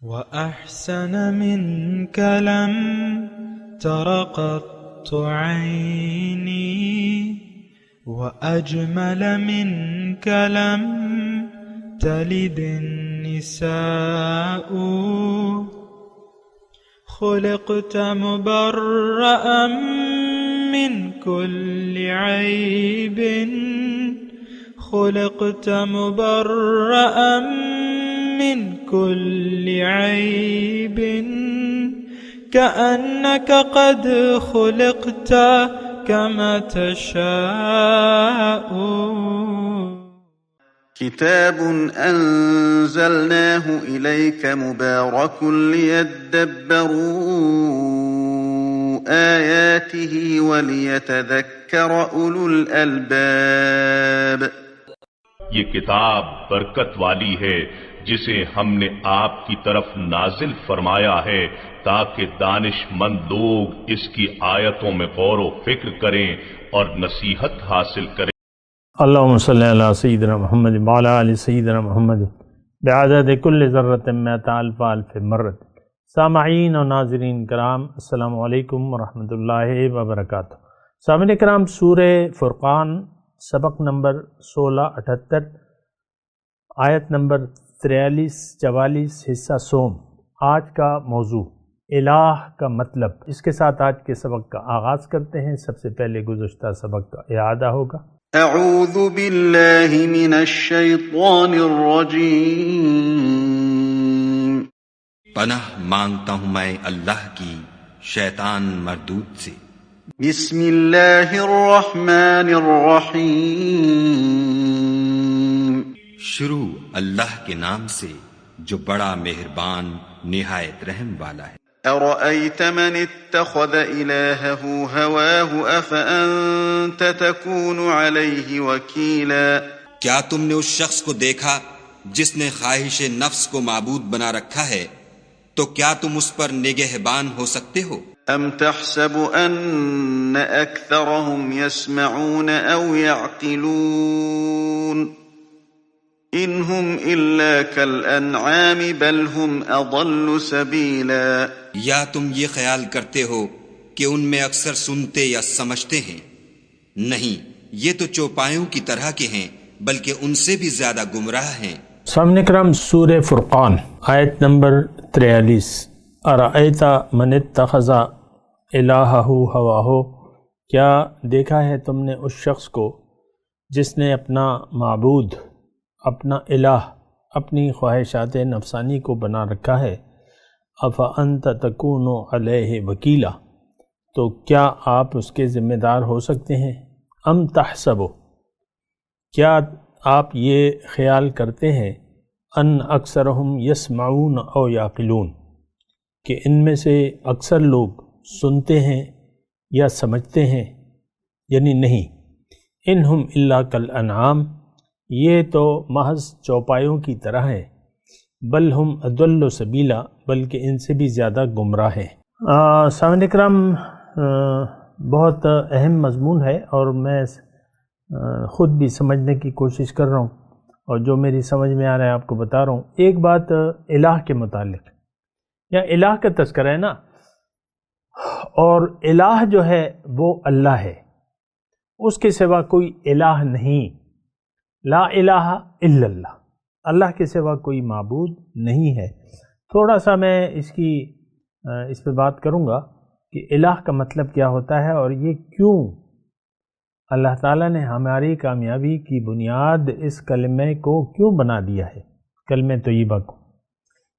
وأحسن منك لم تر قط عيني وأجمل منك لم تلد النساء خلقت مبرأ من كل عيب خلقت مبرأ من كل عيب كأنك قد خلقت كما تشاء. كتاب أنزلناه إليك مبارك ليدبروا آياته وليتذكر أولو الألباب. یہ کتاب برکت والی ہے جسے ہم نے آپ کی طرف نازل فرمایا ہے تاکہ دانش مند لوگ اس کی آیتوں میں غور و فکر کریں اور نصیحت حاصل کریں. اللہم صلی علی سیدنا محمد وعلی آل سیدنا محمد بعدد کل ذرۃ مئۃ الف الف مرۃ. سامعین و ناظرین کرام، السلام علیکم ورحمۃ اللہ وبرکاتہ. سامعین کرام، سورہ فرقان سبق نمبر 1678 آیت نمبر 43-44 حصہ سوم. آج کا موضوع الہ کا مطلب. اس کے ساتھ آج کے سبق کا آغاز کرتے ہیں. سب سے پہلے گزشتہ سبق کا اعادہ ہوگا. اعوذ باللہ من الشیطان الرجیم. پناہ مانگتا ہوں میں اللہ کی شیطان مردود سے. بسم اللہ الرحمن الرحیم. شروع اللہ کے نام سے جو بڑا مہربان نہایت رحم والا ہے. ارأیت من اتخذ الہہ ہواہ افأنت تکون علیہ وکیلا. کیا تم نے اس شخص کو دیکھا جس نے خواہش نفس کو معبود بنا رکھا ہے، تو کیا تم اس پر نگہبان ہو سکتے ہو؟ ام تحسب ان اکثرهم يسمعون او يعقلون انہم الا کالانعام بل هم اضل سبیلا. یا تم یہ خیال کرتے ہو کہ ان میں اکثر سنتے یا سمجھتے ہیں؟ نہیں، یہ تو چوپایوں کی طرح کے ہیں، بلکہ ان سے بھی زیادہ گمراہ ہیں. سامعین کرام، سورہ فرقان آیت نمبر 43. ارأیت من اتخذ الہہ ہواہ. کیا دیکھا ہے تم نے اس شخص کو جس نے اپنا معبود، اپنا الہ، اپنی خواہشات نفسانی کو بنا رکھا ہے. افانت تکون علیہ وکیلا. تو کیا آپ اس کے ذمہ دار ہو سکتے ہیں؟ ام تحسب. کیا آپ یہ خیال کرتے ہیں ان اکثرہم یسمعون او یعقلون کہ ان میں سے اکثر لوگ سنتے ہیں یا سمجھتے ہیں؟ یعنی نہیں. انہم الا کالانعام. یہ تو محض چوپایوں کی طرح ہے. بل ہم اضل سبیلا. بلکہ ان سے بھی زیادہ گمراہ ہیں. سامعین کرام، بہت اہم مضمون ہے اور میں خود بھی سمجھنے کی کوشش کر رہا ہوں، اور جو میری سمجھ میں آ رہا ہے آپ کو بتا رہا ہوں. ایک بات الہ کے متعلق، یا الہ کا تذکرہ ہے نا، اور الہ جو ہے وہ اللہ ہے، اس کے سوا کوئی الہ نہیں. لا الہ الا اللہ. اللہ کے سوا کوئی معبود نہیں ہے. تھوڑا سا میں اس پہ بات کروں گا کہ الہ کا مطلب کیا ہوتا ہے، اور یہ کیوں اللہ تعالیٰ نے ہماری کامیابی کی بنیاد اس کلمے کو کیوں بنا دیا ہے، کلمہ طیبہ کو.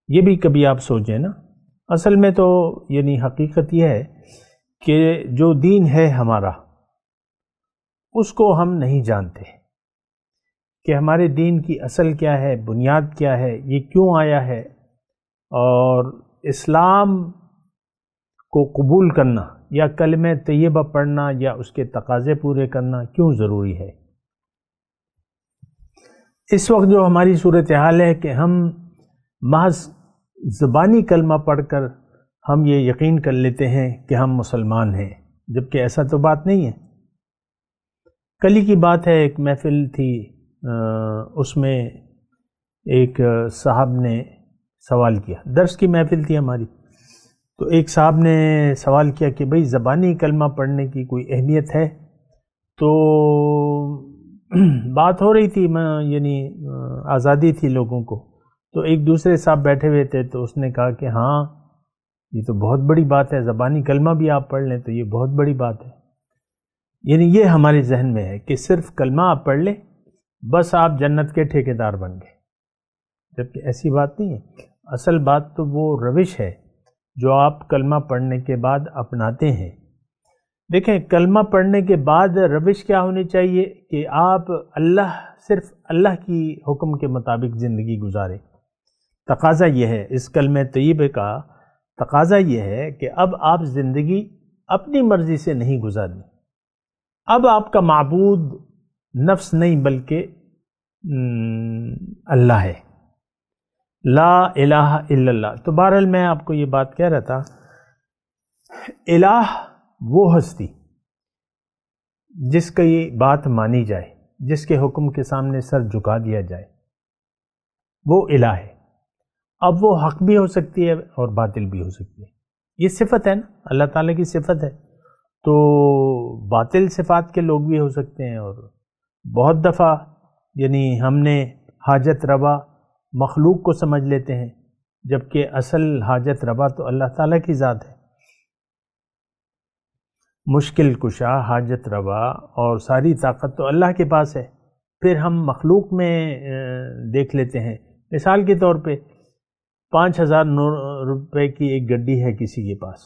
یہ بھی کبھی آپ سوچیں نا. اصل میں تو یعنی حقیقت یہ ہے کہ جو دین ہے ہمارا، اس کو ہم نہیں جانتے کہ ہمارے دین کی اصل کیا ہے، بنیاد کیا ہے، یہ کیوں آیا ہے، اور اسلام کو قبول کرنا یا کلمہ طیبہ پڑھنا یا اس کے تقاضے پورے کرنا کیوں ضروری ہے. اس وقت جو ہماری صورتحال ہے کہ ہم محض زبانی کلمہ پڑھ کر ہم یہ یقین کر لیتے ہیں کہ ہم مسلمان ہیں، جبکہ ایسا تو بات نہیں ہے. کل ہی کی بات ہے، ایک محفل تھی، اس میں ایک صاحب نے سوال کیا، درس کی محفل تھی ہماری، تو ایک صاحب نے سوال کیا کہ بھئی زبانی کلمہ پڑھنے کی کوئی اہمیت ہے؟ تو بات ہو رہی تھی، یعنی آزادی تھی لوگوں کو، تو ایک دوسرے صاحب بیٹھے ہوئے تھے، تو اس نے کہا کہ ہاں یہ تو بہت بڑی بات ہے، زبانی کلمہ بھی آپ پڑھ لیں تو یہ بہت بڑی بات ہے۔ یعنی یہ ہمارے ذہن میں ہے کہ صرف کلمہ آپ پڑھ لیں بس آپ جنت کے ٹھیکیدار بن گئے، جبکہ ایسی بات نہیں ہے۔ اصل بات تو وہ روش ہے جو آپ کلمہ پڑھنے کے بعد اپناتے ہیں۔ دیکھیں کلمہ پڑھنے کے بعد روش کیا ہونی چاہیے کہ آپ صرف اللہ کی حکم کے مطابق زندگی گزاریں۔ تقاضا یہ ہے، اس کلمہ طیبہ کا تقاضا یہ ہے کہ اب آپ زندگی اپنی مرضی سے نہیں گزارنی، اب آپ کا معبود نفس نہیں بلکہ اللہ ہے، لا الہ الا اللہ۔ تو بہرحال میں آپ کو یہ بات کہہ رہا تھا، الہ وہ ہستی جس کی بات مانی جائے، جس کے حکم کے سامنے سر جھکا دیا جائے، وہ الہ ہے۔ اب وہ حق بھی ہو سکتی ہے اور باطل بھی ہو سکتی ہے، یہ صفت ہے نا، اللہ تعالیٰ کی صفت ہے، تو باطل صفات کے لوگ بھی ہو سکتے ہیں۔ اور بہت دفعہ یعنی ہم نے حاجت روا مخلوق کو سمجھ لیتے ہیں، جبکہ اصل حاجت روا تو اللہ تعالیٰ کی ذات ہے، مشکل کشا، حاجت روا اور ساری طاقت تو اللہ کے پاس ہے۔ پھر ہم مخلوق میں دیکھ لیتے ہیں، مثال کے طور پہ 5000 روپے کی ایک گڈی ہے کسی کے پاس،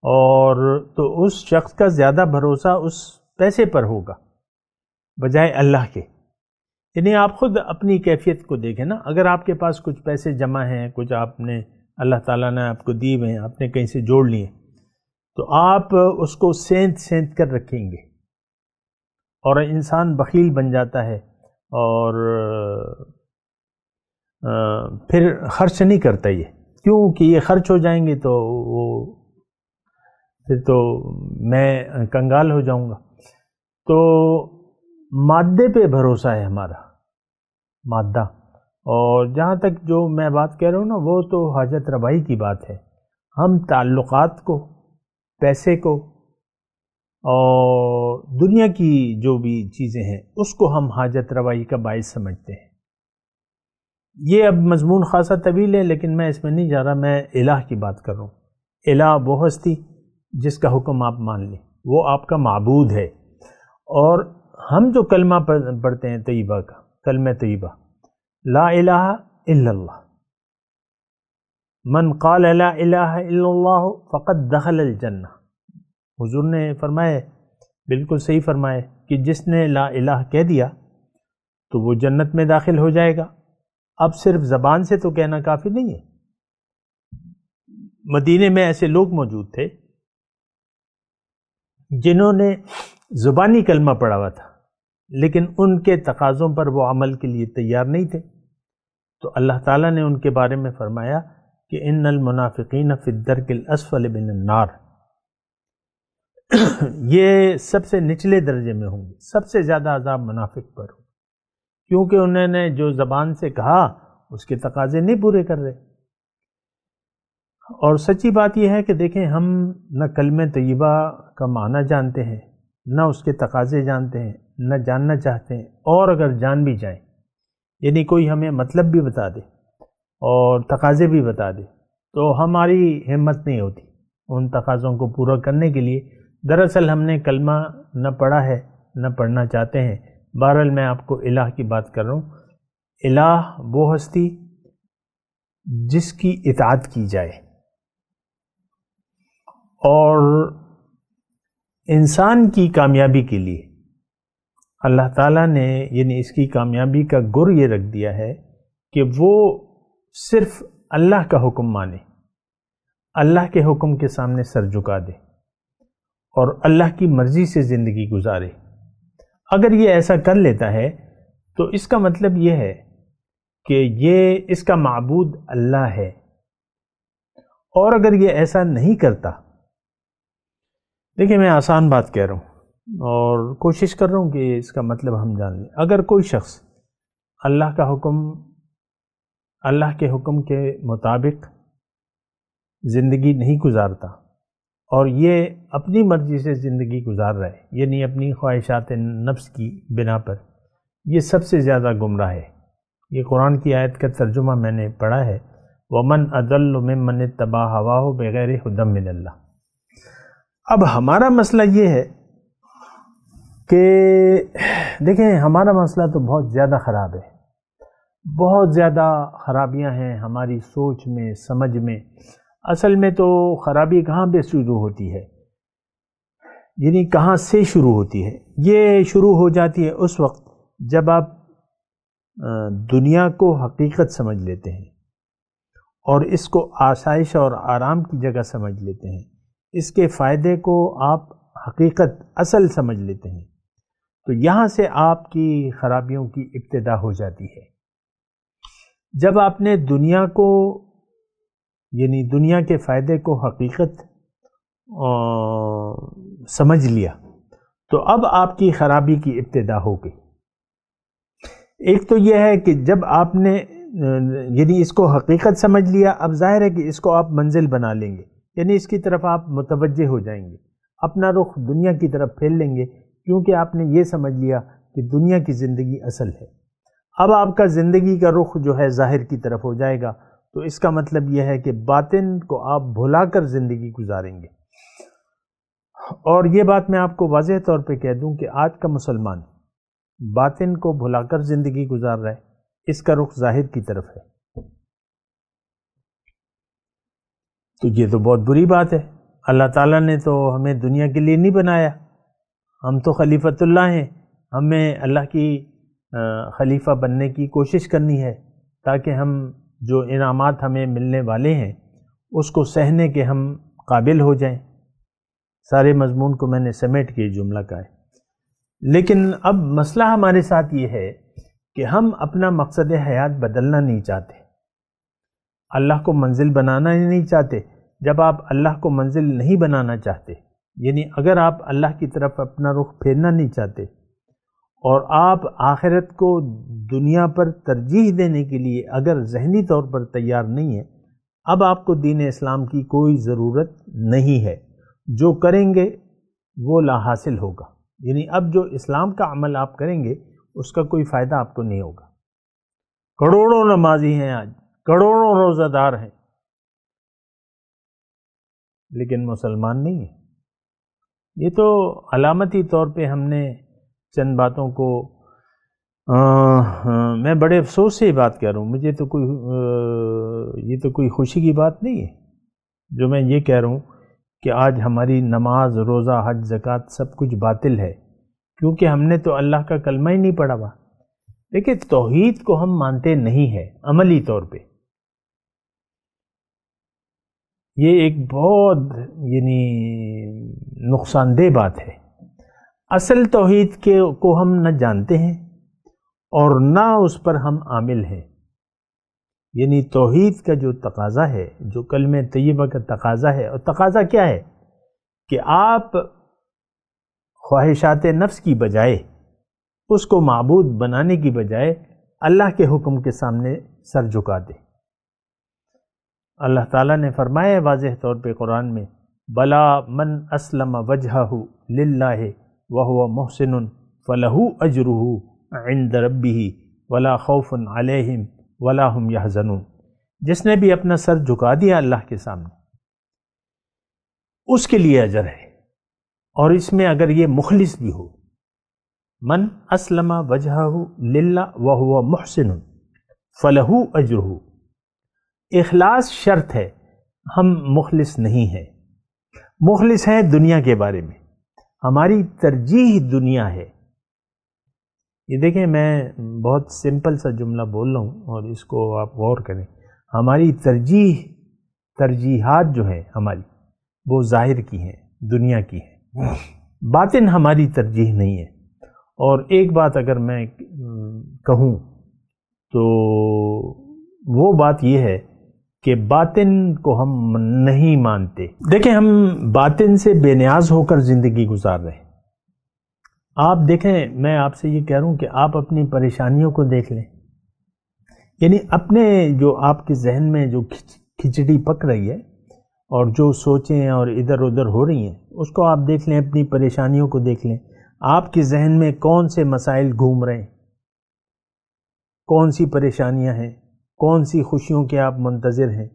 اور تو اس شخص کا زیادہ بھروسہ اس پیسے پر ہوگا بجائے اللہ کے۔ یعنی آپ خود اپنی کیفیت کو دیکھیں نا، اگر آپ کے پاس کچھ پیسے جمع ہیں، کچھ آپ نے اللہ تعالیٰ نے آپ کو دیے ہوئے ہیں، آپ نے کہیں سے جوڑ لیے، تو آپ اس کو سینت کر رکھیں گے، اور انسان بخیل بن جاتا ہے اور پھر خرچ نہیں کرتا، یہ کیوں کہ یہ خرچ ہو جائیں گے تو وہ پھر تو میں کنگال ہو جاؤں گا۔ تو مادے پہ بھروسہ ہے ہمارا، مادہ، اور جہاں تک جو میں بات کہہ رہا ہوں نا، وہ تو حاجت روائی کی بات ہے۔ ہم تعلقات کو، پیسے کو اور دنیا کی جو بھی چیزیں ہیں اس کو ہم حاجت روائی کا باعث سمجھتے ہیں۔ یہ اب مضمون خاصا طویل ہے، لیکن میں اس میں نہیں جا رہا، میں الہ کی بات کر رہا ہوں۔ الہ وہ ہستی جس کا حکم آپ مان لیں، وہ آپ کا معبود ہے۔ اور ہم جو کلمہ پڑھتے ہیں طیبہ کا، کلمہ طیبہ، لا الہ الا اللہ، من قال لا الہ الا اللہ فقد دخل الجنہ، حضور نے فرمایا، بالکل صحیح فرمایا، کہ جس نے لا الہ کہہ دیا تو وہ جنت میں داخل ہو جائے گا۔ اب صرف زبان سے تو کہنا کافی نہیں ہے۔ مدینے میں ایسے لوگ موجود تھے جنہوں نے زبانی کلمہ پڑھا ہوا تھا، لیکن ان کے تقاضوں پر وہ عمل کے لیے تیار نہیں تھے، تو اللہ تعالیٰ نے ان کے بارے میں فرمایا کہ ان المنافقین فی الدرک الاسفل من النار، یہ سب سے نچلے درجے میں ہوں گے، سب سے زیادہ عذاب منافق پر ہو، کیونکہ انہوں نے جو زبان سے کہا اس کے تقاضے نہیں پورے کر رہے۔ اور سچی بات یہ ہے کہ دیکھیں، ہم نہ کلمہ طیبہ کا معنی جانتے ہیں، نہ اس کے تقاضے جانتے ہیں، نہ جاننا چاہتے ہیں، اور اگر جان بھی جائیں، یعنی کوئی ہمیں مطلب بھی بتا دے اور تقاضے بھی بتا دے، تو ہماری ہمت نہیں ہوتی ان تقاضوں کو پورا کرنے کے لیے۔ دراصل ہم نے کلمہ نہ پڑھا ہے نہ پڑھنا چاہتے ہیں۔ بہرحال میں آپ کو الہ کی بات کر رہا ہوں۔ الہ وہ ہستی جس کی اطاعت کی جائے، اور انسان کی کامیابی کے لیے اللہ تعالیٰ نے یعنی اس کی کامیابی کا گر یہ رکھ دیا ہے کہ وہ صرف اللہ کا حکم مانے، اللہ کے حکم کے سامنے سر جھکا دے اور اللہ کی مرضی سے زندگی گزارے۔ اگر یہ ایسا کر لیتا ہے تو اس کا مطلب یہ ہے کہ یہ اس کا معبود اللہ ہے، اور اگر یہ ایسا نہیں کرتا، دیکھیں میں آسان بات کہہ رہا ہوں اور کوشش کر رہا ہوں کہ اس کا مطلب ہم جان لیں۔ اگر کوئی شخص اللہ کا حکم اللہ کے حکم کے مطابق زندگی نہیں گزارتا اور یہ اپنی مرضی سے زندگی گزار رہا ہے، یعنی اپنی خواہشات نفس کی بنا پر، یہ سب سے زیادہ گمراہ ہے۔ یہ قرآن کی آیت کا ترجمہ میں نے پڑھا ہے، وَمَنْ أَضَلُّ مِمَّنِ اتَّبَعَ هَوَاهُ بِغَيْرِ هُدًى مِّنَ اللَّهِ۔ اب ہمارا مسئلہ یہ ہے کہ دیکھیں، ہمارا مسئلہ تو بہت زیادہ خراب ہے، بہت زیادہ خرابیاں ہیں ہماری سوچ میں، سمجھ میں۔ اصل میں تو خرابی کہاں پہ شروع ہوتی ہے، یعنی کہاں سے شروع ہوتی ہے؟ یہ شروع ہو جاتی ہے اس وقت جب آپ دنیا کو حقیقت سمجھ لیتے ہیں اور اس کو آسائش اور آرام کی جگہ سمجھ لیتے ہیں، اس کے فائدے کو آپ حقیقت اصل سمجھ لیتے ہیں، تو یہاں سے آپ کی خرابیوں کی ابتدا ہو جاتی ہے۔ جب آپ نے دنیا کو، یعنی دنیا کے فائدے کو حقیقت سمجھ لیا تو اب آپ کی خرابی کی ابتدا ہو گئی۔ ایک تو یہ ہے کہ جب آپ نے یعنی اس کو حقیقت سمجھ لیا، اب ظاہر ہے کہ اس کو آپ منزل بنا لیں گے، یعنی اس کی طرف آپ متوجہ ہو جائیں گے، اپنا رخ دنیا کی طرف پھیر لیں گے، کیونکہ آپ نے یہ سمجھ لیا کہ دنیا کی زندگی اصل ہے۔ اب آپ کا زندگی کا رخ جو ہے ظاہر کی طرف ہو جائے گا، تو اس کا مطلب یہ ہے کہ باطن کو آپ بھلا کر زندگی گزاریں گے۔ اور یہ بات میں آپ کو واضح طور پہ کہہ دوں کہ آج کا مسلمان باطن کو بھلا کر زندگی گزار رہا ہے، اس کا رخ ظاہر کی طرف ہے، تو یہ تو بہت بری بات ہے۔ اللہ تعالیٰ نے تو ہمیں دنیا کے لیے نہیں بنایا، ہم تو خلیفۃ اللہ ہیں، ہمیں اللہ کی خلیفہ بننے کی کوشش کرنی ہے تاکہ ہم جو انعامات ہمیں ملنے والے ہیں اس کو سہنے کے ہم قابل ہو جائیں۔ سارے مضمون کو میں نے سمیٹ کے جملہ کہا ہے، لیکن اب مسئلہ ہمارے ساتھ یہ ہے کہ ہم اپنا مقصد حیات بدلنا نہیں چاہتے، اللہ کو منزل بنانا ہی نہیں چاہتے۔ جب آپ اللہ کو منزل نہیں بنانا چاہتے، یعنی اگر آپ اللہ کی طرف اپنا رخ پھیرنا نہیں چاہتے اور آپ آخرت کو دنیا پر ترجیح دینے کے لیے اگر ذہنی طور پر تیار نہیں ہیں، اب آپ کو دین اسلام کی کوئی ضرورت نہیں ہے، جو کریں گے وہ لا حاصل ہوگا، یعنی اب جو اسلام کا عمل آپ کریں گے اس کا کوئی فائدہ آپ کو نہیں ہوگا۔ کروڑوں نمازی ہیں آج، کروڑوں روزہ دار ہیں، لیکن مسلمان نہیں ہیں۔ یہ تو علامتی طور پہ ہم نے چند باتوں کو میں بڑے افسوس سے یہ بات کہہ رہا ہوں، مجھے تو یہ تو کوئی خوشی کی بات نہیں ہے جو میں یہ کہہ رہا ہوں کہ آج ہماری نماز، روزہ، حج، زکوٰۃ سب کچھ باطل ہے، کیونکہ ہم نے تو اللہ کا کلمہ ہی نہیں پڑھا ہوا۔ دیکھیں، توحید کو ہم مانتے نہیں ہیں عملی طور پہ، یہ ایک بہت یعنی نقصان دہ بات ہے۔ اصل توحید کو ہم نہ جانتے ہیں اور نہ اس پر ہم عامل ہیں، یعنی توحید کا جو تقاضا ہے، جو کلمہ طیبہ کا تقاضا ہے، اور تقاضا کیا ہے کہ آپ خواہشات نفس کی بجائے، اس کو معبود بنانے کی بجائے اللہ کے حکم کے سامنے سر جھکا دیں۔ اللہ تعالیٰ نے فرمایا واضح طور پہ قرآن میں، بلا من اسلم وجہہ للہ وہو محسن فلہ اجرہ عند ربہ ولا خوف علیہم ولا ہم یحزنون۔ جس نے بھی اپنا سر جھکا دیا اللہ کے سامنے، اس کے لیے اجر ہے، اور اس میں اگر یہ مخلص بھی ہو، من اسلم وجہہ للہ وہو محسن فلہ اجرہ، اخلاص شرط ہے، ہم مخلص نہیں ہیں، مخلص ہیں دنیا کے بارے میں، ہماری ترجیح دنیا ہے۔ یہ دیکھیں، میں بہت سمپل سا جملہ بول رہا ہوں اور اس کو آپ غور کریں، ہماری ترجیحات جو ہیں ہماری، وہ ظاہر کی ہیں، دنیا کی ہیں، باطن ہماری ترجیح نہیں ہے۔ اور ایک بات اگر میں کہوں تو وہ بات یہ ہے کہ باطن کو ہم نہیں مانتے۔ دیکھیں، ہم باطن سے بے نیاز ہو کر زندگی گزار رہے ہیں۔ آپ دیکھیں، میں آپ سے یہ کہہ رہا ہوں کہ آپ اپنی پریشانیوں کو دیکھ لیں، یعنی اپنے جو آپ کے ذہن میں جو کھچڑی پک رہی ہے اور جو سوچیں اور ادھر ادھر ہو رہی ہیں اس کو آپ دیکھ لیں، اپنی پریشانیوں کو دیکھ لیں. آپ کے ذہن میں کون سے مسائل گھوم رہے ہیں، کون سی پریشانیاں ہیں، کون سی خوشیوں کے آپ منتظر ہیں،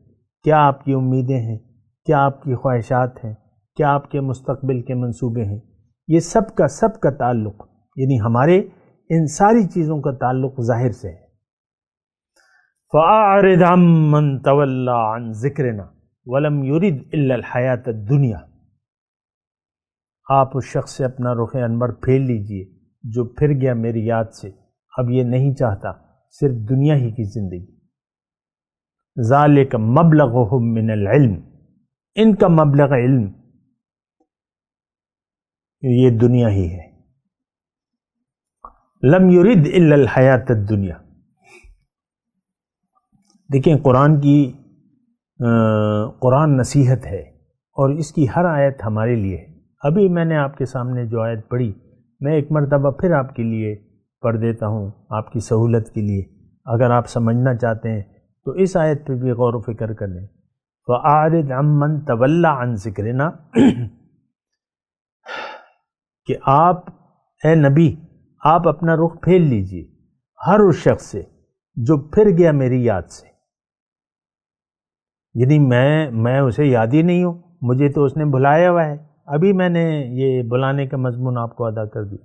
کیا آپ کی امیدیں ہیں، کیا آپ کی خواہشات ہیں، کیا آپ کے مستقبل کے منصوبے ہیں. یہ سب کا تعلق، یعنی ہمارے ان ساری چیزوں کا تعلق ظاہر سے ہے. فَأَعْرِضْ عَمَّنْ تَوَلَّى عَنْ ذِكْرِنَا وَلَمْ يُرِدْ إِلَّا الْحَيَاةَ الدُّنْيَا. آپ اس شخص سے اپنا رخ انور پھیر لیجئے جو پھر گیا میری یاد سے، اب یہ نہیں چاہتا صرف دنیا ہی کی زندگی. ذَلِكَ مَبْلَغُهُم مِّنَ الْعِلْمِ، ان کا مبلغ علم یہ دنیا ہی ہے. لم يرد الا الحیات الدنیا. دیکھیں قرآن نصیحت ہے اور اس کی ہر آیت ہمارے لیے ہے. ابھی میں نے آپ کے سامنے جو آیت پڑھی میں ایک مرتبہ پھر آپ کے لیے پڑھ دیتا ہوں آپ کی سہولت کے لیے. اگر آپ سمجھنا چاہتے ہیں تو اس آیت پہ بھی غور و فکر کر لیں. فَأَعْرِضْ عَمَّنْ تَوَلَّى عَنْ ذِكْرِنَا، کہ آپ اے نبی آپ اپنا رخ پھیر لیجئے ہر اس شخص سے جو پھر گیا میری یاد سے. یعنی میں اسے یاد ہی نہیں ہوں، مجھے تو اس نے بلایا ہوا ہے. ابھی میں نے یہ بلانے کا مضمون آپ کو ادا کر دیا.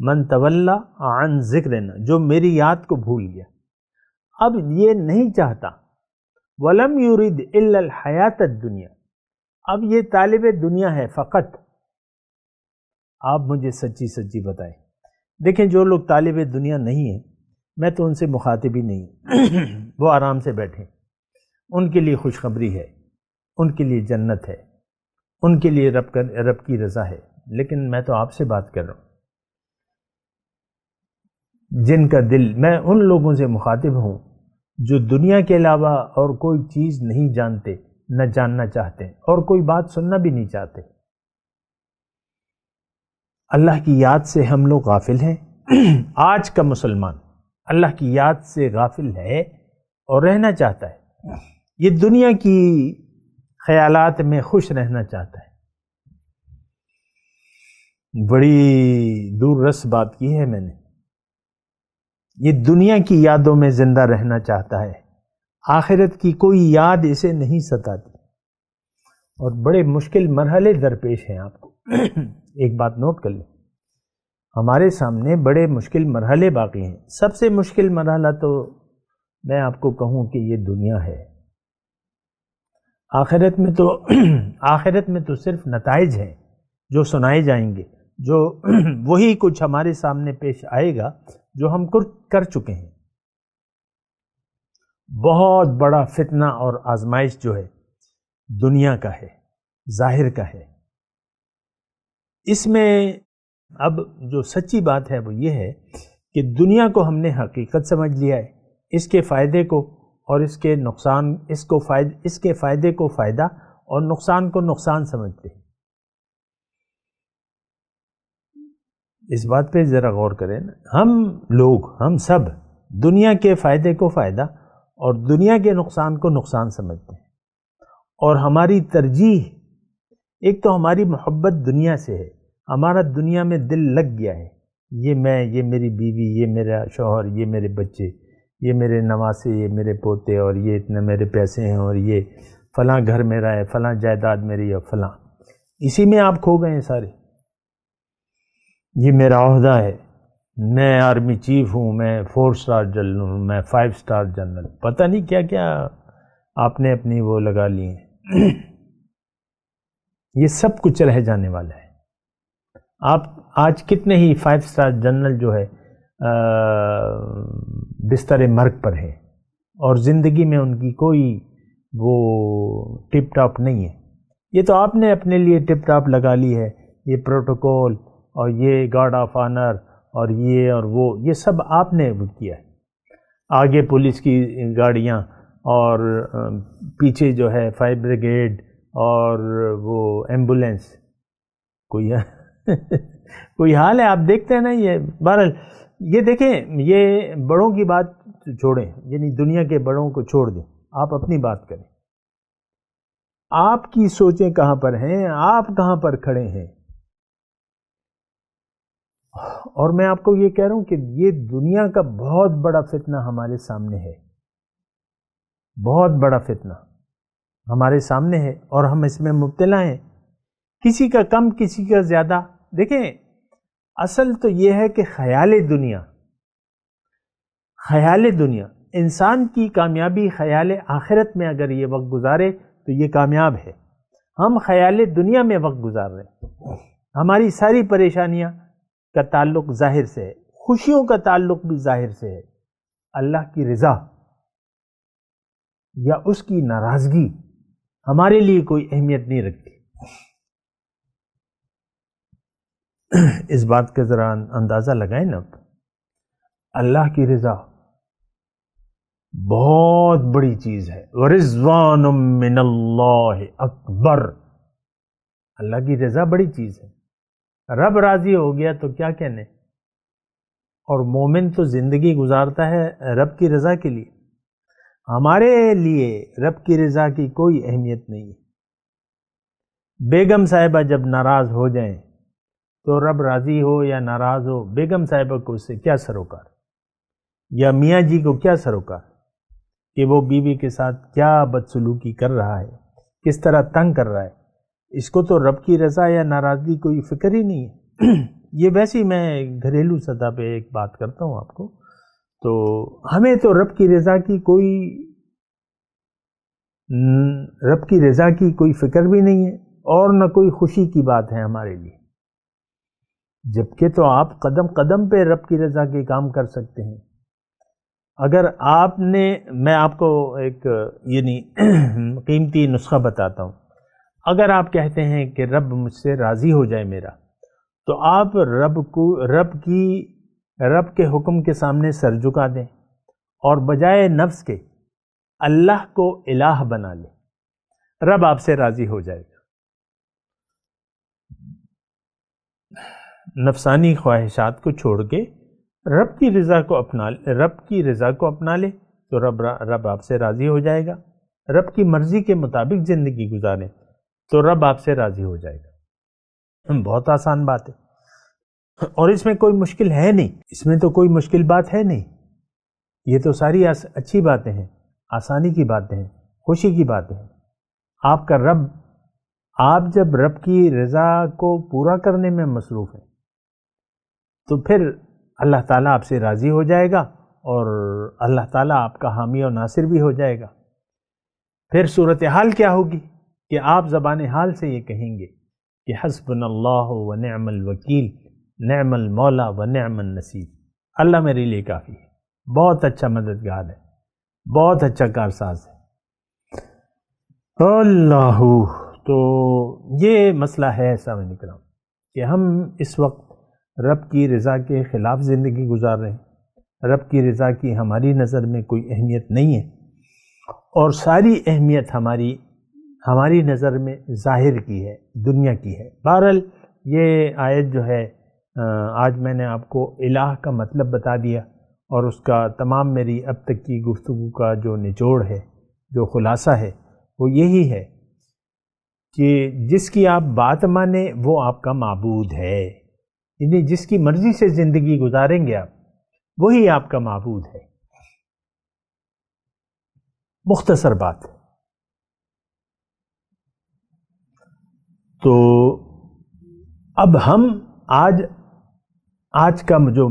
من تولا عن ذکرنا، جو میری یاد کو بھول گیا، اب یہ نہیں چاہتا. ولم یرید الا الحیات الدنیا، اب یہ طالب دنیا ہے فقط. آپ مجھے سچی سچی بتائیں. دیکھیں جو لوگ طالب دنیا نہیں ہیں میں تو ان سے مخاطب ہی نہیں. وہ آرام سے بیٹھیں، ان کے لیے خوشخبری ہے، ان کے لیے جنت ہے، ان کے لیے رب کی رضا ہے. لیکن میں تو آپ سے بات کر رہا ہوں جن کا دل، میں ان لوگوں سے مخاطب ہوں جو دنیا کے علاوہ اور کوئی چیز نہیں جانتے، نہ جاننا چاہتے اور کوئی بات سننا بھی نہیں چاہتے. اللہ کی یاد سے ہم لوگ غافل ہیں. آج کا مسلمان اللہ کی یاد سے غافل ہے اور رہنا چاہتا ہے. یہ دنیا کی خیالات میں خوش رہنا چاہتا ہے. بڑی دور رس بات کی ہے میں نے. یہ دنیا کی یادوں میں زندہ رہنا چاہتا ہے، آخرت کی کوئی یاد اسے نہیں ستاتی. اور بڑے مشکل مرحلے درپیش ہیں آپ کو. ایک بات نوٹ کر لیں، ہمارے سامنے بڑے مشکل مرحلے باقی ہیں. سب سے مشکل مرحلہ تو میں آپ کو کہوں کہ یہ دنیا ہے. آخرت میں تو صرف نتائج ہیں جو سنائے جائیں گے، جو وہی کچھ ہمارے سامنے پیش آئے گا جو ہم کر چکے ہیں. بہت بڑا فتنہ اور آزمائش جو ہے دنیا کا ہے، ظاہر کا ہے. اس میں اب جو سچی بات ہے وہ یہ ہے کہ دنیا کو ہم نے حقیقت سمجھ لیا ہے، اس کے فائدے کو اور اس کے نقصان، اس کے فائدے کو فائدہ اور نقصان کو نقصان سمجھتے ہیں. اس بات پہ ذرا غور کریں نا. ہم سب دنیا کے فائدے کو فائدہ اور دنیا کے نقصان کو نقصان سمجھتے ہیں. اور ہماری ترجیح، ایک تو ہماری محبت دنیا سے ہے، ہمارا دنیا میں دل لگ گیا ہے. یہ میری بیوی، یہ میرا شوہر، یہ میرے بچے، یہ میرے نواسے، یہ میرے پوتے، اور یہ اتنے میرے پیسے ہیں، اور یہ فلاں گھر میرا ہے، فلاں جائیداد میری ہے، فلاں. اسی میں آپ کھو گئے ہیں سارے. یہ میرا عہدہ ہے، میں آرمی چیف ہوں، میں 4 اسٹار جنرل ہوں، میں 5 اسٹار جنرل، پتہ نہیں کیا کیا آپ نے اپنی وہ لگا لی ہیں. یہ سب کچھ رہ جانے والا ہے. آپ آج کتنے ہی 5 اسٹار جنرل جو ہے بستر مرگ پر ہے اور زندگی میں ان کی کوئی وہ ٹپ ٹاپ نہیں ہے. یہ تو آپ نے اپنے لیے ٹپ ٹاپ لگا لی ہے، یہ پروٹوکول اور یہ گارڈ آف آنر اور یہ اور وہ، یہ سب آپ نے کیا ہے. آگے پولیس کی گاڑیاں اور پیچھے جو ہے فائر بریگیڈ اور وہ ایمبولینس. کوئی حال ہے؟ آپ دیکھتے ہیں نا. یہ بہرحال یہ دیکھیں، یہ بڑوں کی بات چھوڑیں، یعنی دنیا کے بڑوں کو چھوڑ دیں، آپ اپنی بات کریں. آپ کی سوچیں کہاں پر ہیں، آپ کہاں پر کھڑے ہیں. اور میں آپ کو یہ کہہ رہا ہوں کہ یہ دنیا کا بہت بڑا فتنہ ہمارے سامنے ہے، بہت بڑا فتنہ ہمارے سامنے ہے، اور ہم اس میں مبتلا ہیں، کسی کا کم کسی کا زیادہ. دیکھیں اصل تو یہ ہے کہ خیال دنیا انسان کی کامیابی خیال آخرت میں اگر یہ وقت گزارے تو یہ کامیاب ہے. ہم خیال دنیا میں وقت گزار رہے ہیں. ہماری ساری پریشانیاں کا تعلق ظاہر سے ہے، خوشیوں کا تعلق بھی ظاہر سے ہے. اللہ کی رضا یا اس کی ناراضگی ہمارے لیے کوئی اہمیت نہیں رکھتی. اس بات کا ذرا اندازہ لگائیں نا. اللہ کی رضا بہت بڑی چیز ہے. وَرِضْوَانٌ مِّنَ اللَّهِ اکبر. اللہ کی رضا بڑی چیز ہے. رب راضی ہو گیا تو کیا کہنے. اور مومن تو زندگی گزارتا ہے رب کی رضا کے لیے. ہمارے لیے رب کی رضا کی کوئی اہمیت نہیں ہے. بیگم صاحبہ جب ناراض ہو جائیں تو رب راضی ہو یا ناراض ہو، بیگم صاحبہ کو اس سے کیا سروکار، یا میاں جی کو کیا سروکار کہ وہ بیوی کے ساتھ کیا بدسلوکی کر رہا ہے، کس طرح تنگ کر رہا ہے. اس کو تو رب کی رضا یا ناراضگی کوئی فکر ہی نہیں ہے. یہ ویسے ہی میں گھریلو سطح پہ ایک بات کرتا ہوں آپ کو، تو ہمیں تو رب کی رضا کی کوئی فکر بھی نہیں ہے، اور نہ کوئی خوشی کی بات ہے ہمارے لیے. جبکہ تو آپ قدم قدم پہ رب کی رضا کے کام کر سکتے ہیں. اگر آپ نے، میں آپ کو ایک یعنی قیمتی نسخہ بتاتا ہوں. اگر آپ کہتے ہیں کہ رب مجھ سے راضی ہو جائے میرا، تو آپ رب کے حکم کے سامنے سر جھکا دیں، اور بجائے نفس کے اللہ کو الہ بنا لیں. رب آپ سے راضی ہو جائے گا. نفسانی خواہشات کو چھوڑ کے رب کی رضا کو اپنا لے تو رب آپ سے راضی ہو جائے گا. رب کی مرضی کے مطابق زندگی گزاریں تو رب آپ سے راضی ہو جائے گا. بہت آسان بات ہے، اور اس میں کوئی مشکل ہے نہیں. اس میں تو کوئی مشکل بات ہے نہیں. یہ تو ساری اچھی باتیں ہیں، آسانی کی باتیں ہیں، خوشی کی باتیں ہیں. آپ جب رب کی رضا کو پورا کرنے میں مصروف ہیں تو پھر اللہ تعالیٰ آپ سے راضی ہو جائے گا، اور اللہ تعالیٰ آپ کا حامی و ناصر بھی ہو جائے گا. پھر صورتحال کیا ہوگی کہ آپ زبان حال سے یہ کہیں گے کہ حسبنا اللہ و نعم الوکیل، نعم المولا و نعم النصیر. اللہ میرے لیے کافی ہے، بہت اچھا مددگار ہے، بہت اچھا کارساز ہے. اللہ. تو یہ مسئلہ ہے سامعین کرام کہ ہم اس وقت رب کی رضا کے خلاف زندگی گزار رہے ہیں. رب کی رضا کی ہماری نظر میں کوئی اہمیت نہیں ہے، اور ساری اہمیت ہماری نظر میں ظاہر کی ہے، دنیا کی ہے. بہرحال یہ آیت جو ہے، آج میں نے آپ کو الہ کا مطلب بتا دیا، اور اس کا تمام میری اب تک کی گفتگو کا جو نچوڑ ہے، جو خلاصہ ہے، وہ یہی ہے کہ جس کی آپ بات مانیں وہ آپ کا معبود ہے. یعنی جس کی مرضی سے زندگی گزاریں گے آپ، وہی آپ کا معبود ہے. مختصر بات. تو اب ہم آج کا جو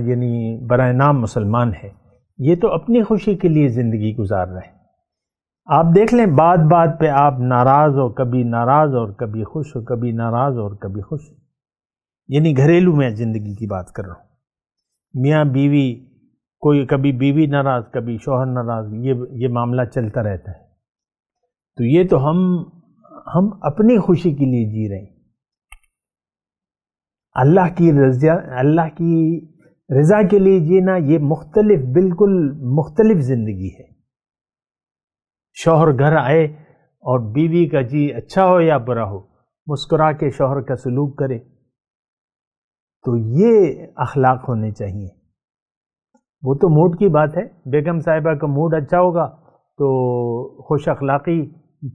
یعنی برائے نام مسلمان ہے، یہ تو اپنی خوشی کے لیے زندگی گزار رہے ہیں. آپ دیکھ لیں بات پہ آپ ناراض ہو، کبھی ناراض اور کبھی خوش ہو، کبھی ناراض اور کبھی خوش. یعنی گھریلو میں زندگی کی بات کر رہا ہوں. میاں بیوی، کبھی بیوی ناراض، کبھی شوہر ناراض، یہ معاملہ چلتا رہتا ہے. تو یہ تو ہم اپنی خوشی کے لیے جی رہے ہیں. اللہ کی رضا کے لیے جینا یہ بالکل مختلف زندگی ہے. شوہر گھر آئے اور بیوی کا جی اچھا ہو یا برا ہو، مسکرا کے شوہر کا سلوک کرے، تو یہ اخلاق ہونے چاہیے. وہ تو موڈ کی بات ہے. بیگم صاحبہ کا موڈ اچھا ہوگا تو خوش اخلاقی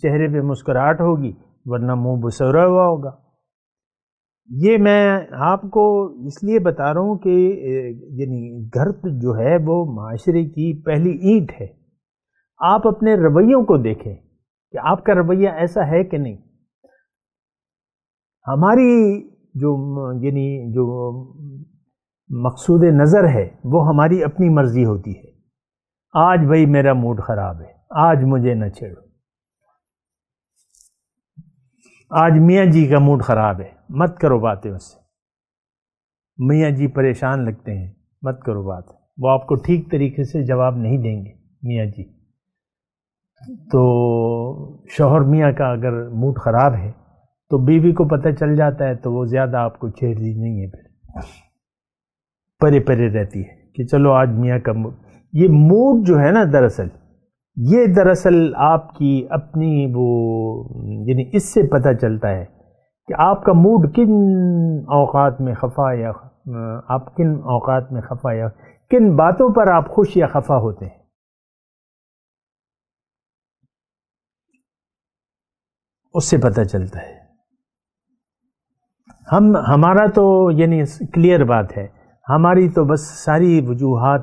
چہرے پہ مسکراہٹ ہوگی، ورنہ منہ بسورا ہوا ہوگا. یہ میں آپ کو اس لیے بتا رہا ہوں کہ یعنی گھر جو ہے وہ معاشرے کی پہلی اینٹ ہے. آپ اپنے رویوں کو دیکھیں کہ آپ کا رویہ ایسا ہے کہ نہیں. ہماری جو مقصود نظر ہے وہ ہماری اپنی مرضی ہوتی ہے. آج بھائی میرا موڈ خراب ہے، آج مجھے نہ چھیڑو. آج میاں جی کا موڈ خراب ہے، مت کرو باتیں اس سے. میاں جی پریشان لگتے ہیں، مت کرو بات. وہ آپ کو ٹھیک طریقے سے جواب نہیں دیں گے میاں جی. تو شوہر میاں کا اگر موڈ خراب ہے تو بیوی کو پتہ چل جاتا ہے تو وہ زیادہ آپ کو چھیڑتی نہیں ہے، پھر پرے پرے رہتی ہے کہ چلو آج میاں کا موڈ. یہ موڈ جو ہے نا دراصل آپ کی اپنی یعنی اس سے پتہ چلتا ہے کہ آپ کا موڈ کن اوقات میں خفا یا آپ کن اوقات میں خفا یا کن باتوں پر آپ خوش یا خفا ہوتے ہیں. اس سے پتہ چلتا ہے. ہمارا تو یعنی کلیئر بات ہے، ہماری تو بس ساری وجوہات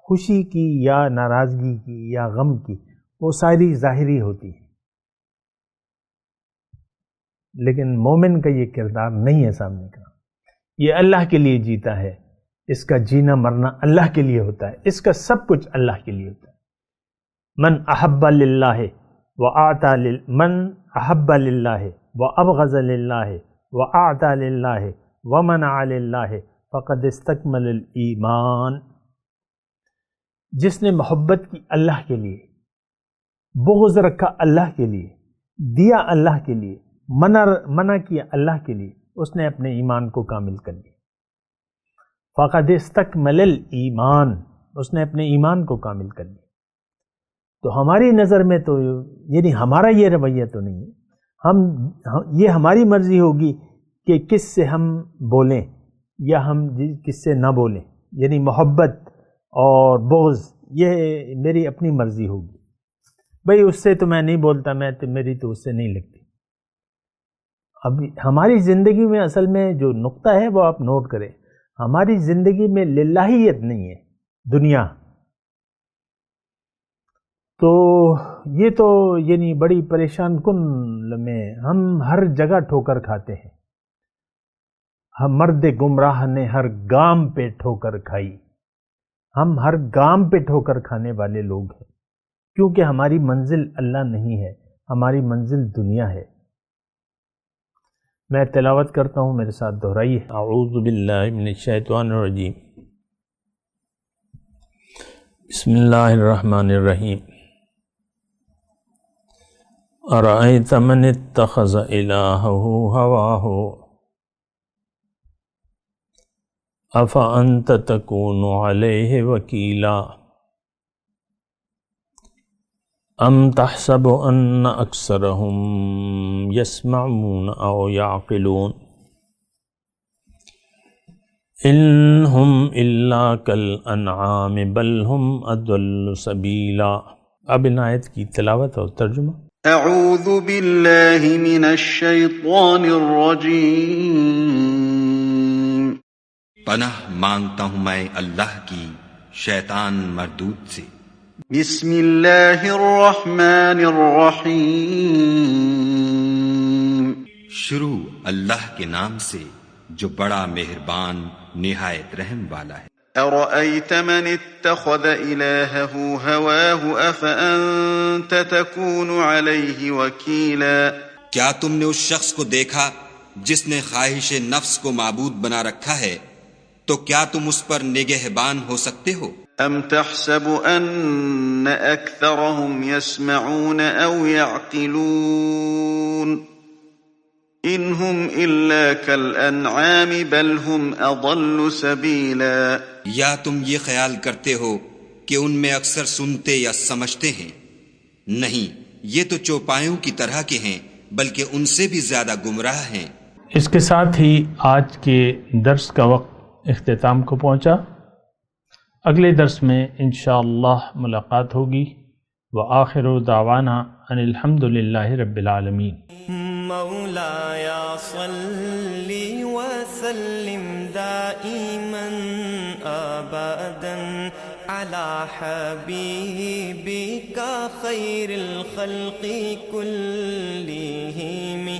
خوشی کی یا ناراضگی کی یا غم کی وہ ساری ظاہری ہوتی ہے. لیکن مومن کا یہ کردار نہیں ہے سامنے کا. یہ اللہ کے لیے جیتا ہے، اس کا جینا مرنا اللہ کے لیے ہوتا ہے، اس کا سب کچھ اللہ کے لیے ہوتا ہے. من احب للہ وآتا من احب للہ وابغض للہ وآتا للہ ومنع للہ فقد استکمل الایمان. جس نے محبت کی اللہ کے لیے، بغض رکھا اللہ کے لیے، دیا اللہ کے لیے، منع کیا اللہ کے لیے، اس نے اپنے ایمان کو کامل کر لیا. فقد استکمل الایمان، اس نے اپنے ایمان کو کامل کر لیا. تو ہماری نظر میں تو یعنی ہمارا یہ رویہ تو نہیں ہے. یہ ہماری مرضی ہوگی کہ کس سے ہم بولیں یا ہم کس سے نہ بولیں. یعنی محبت اور بغض یہ میری اپنی مرضی ہوگی. بھئی اس سے تو میں نہیں بولتا، میری تو اس سے نہیں لگتی. اب ہماری زندگی میں اصل میں جو نقطہ ہے وہ آپ نوٹ کریں، ہماری زندگی میں للہیت نہیں ہے، دنیا. تو یہ تو یعنی بڑی پریشان کن میں ہم ہر جگہ ٹھوکر کھاتے ہیں. ہم مرد گمراہ نے ہر گام پہ ٹھوکر کھائی. ہم ہر گام پہ ٹھوکر کھانے والے لوگ ہیں، کیونکہ ہماری منزل اللہ نہیں ہے، ہماری منزل دنیا ہے. میں تلاوت کرتا ہوں، میرے ساتھ دہرائیے. اعوذ باللہ من الشیطان الرجیم. بسم اللہ الرحمن الرحیم. ارأیت من اتخذ الہہ ہواہ افأنت تکون علیہ وکیلا ام تحسب ان اکثرهم یسمعون او یعقلون ان ہم الا کالانعام بل ہم اضل سبیلا. اب ان آیت کی تلاوت اور ترجمہ. اعوذ باللہ من الشیطان الرجیم. پناہ مانگتا ہوں میں اللہ کی شیطان مردود سے. بسم اللہ الرحمن الرحیم. شروع اللہ کے نام سے جو بڑا مہربان نہایت رحم والا ہے. ارأیت من اتخذ الہہ ہواہ افأنت تکون علیہ وکیلا. کیا تم نے اس شخص کو دیکھا جس نے خواہش نفس کو معبود بنا رکھا ہے، تو کیا تم اس پر نگہبان ہو سکتے ہو؟ ام تحسب ان اکثرهم یسمعون او یعقلون ان هم الا کالانعام بل هم اضل سبیلا. یا تم یہ خیال کرتے ہو کہ ان میں اکثر سنتے یا سمجھتے ہیں؟ نہیں، یہ تو چوپایوں کی طرح کے ہیں، بلکہ ان سے بھی زیادہ گمراہ ہیں. اس کے ساتھ ہی آج کے درس کا وقت اختتام کو پہنچا. اگلے درس میں انشاءاللہ ملاقات ہوگی۔ وآخر دعوانا ان الحمد للہ رب العالمین۔ مولاي صل وسلم دائما أبدا على حبيبك خير الخلق كلهم